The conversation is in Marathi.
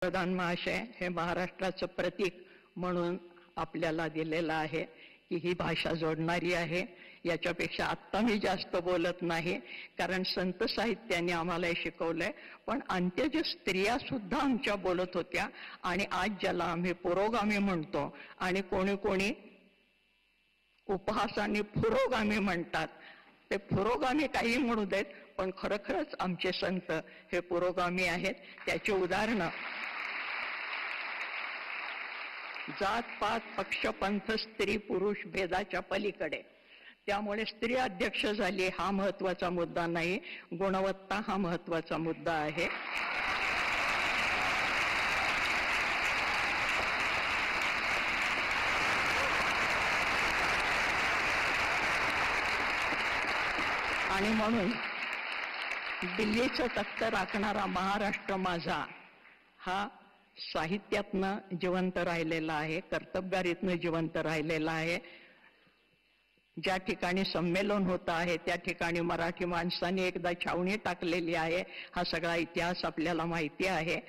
प्रधान महाशय हे महाराष्ट्राचं प्रतीक म्हणून आपल्याला दिलेलं आहे की ही भाषा जोडणारी आहे. याच्यापेक्षा आत्ता मी जास्त बोलत नाही, कारण संत साहित्याने आम्हाला हे शिकवलंय. पण अंत्यज स्त्रिया सुद्धा आमच्या बोलत होत्या, आणि आज ज्याला आम्ही पुरोगामी म्हणतो आणि कोणी कोणी उपहासाने पुरोगामी म्हणतात, ते पुरोगामी काही म्हणू देत, पण खरोखरच आमचे संत हे पुरोगामी आहेत. त्याची उदाहरणं जात पात पक्ष पंथ स्त्री पुरुष भेदाच्या पलीकडे. त्यामुळे स्त्री अध्यक्ष झाली हा महत्वाचा मुद्दा नाही, गुणवत्ता हा महत्वाचा मुद्दा आहे. आणि म्हणून दिल्लीचं तख्त राखणारा महाराष्ट्र माझा हा साहित्यातनं जिवंत राहिलेला आहे, कर्तबगारीतनं जिवंत राहिलेला आहे. ज्या ठिकाणी संमेलन होतं आहे त्या ठिकाणी मराठी माणसाने एकदा छावणी टाकलेली आहे. हा सगळा इतिहास आपल्याला माहिती आहे.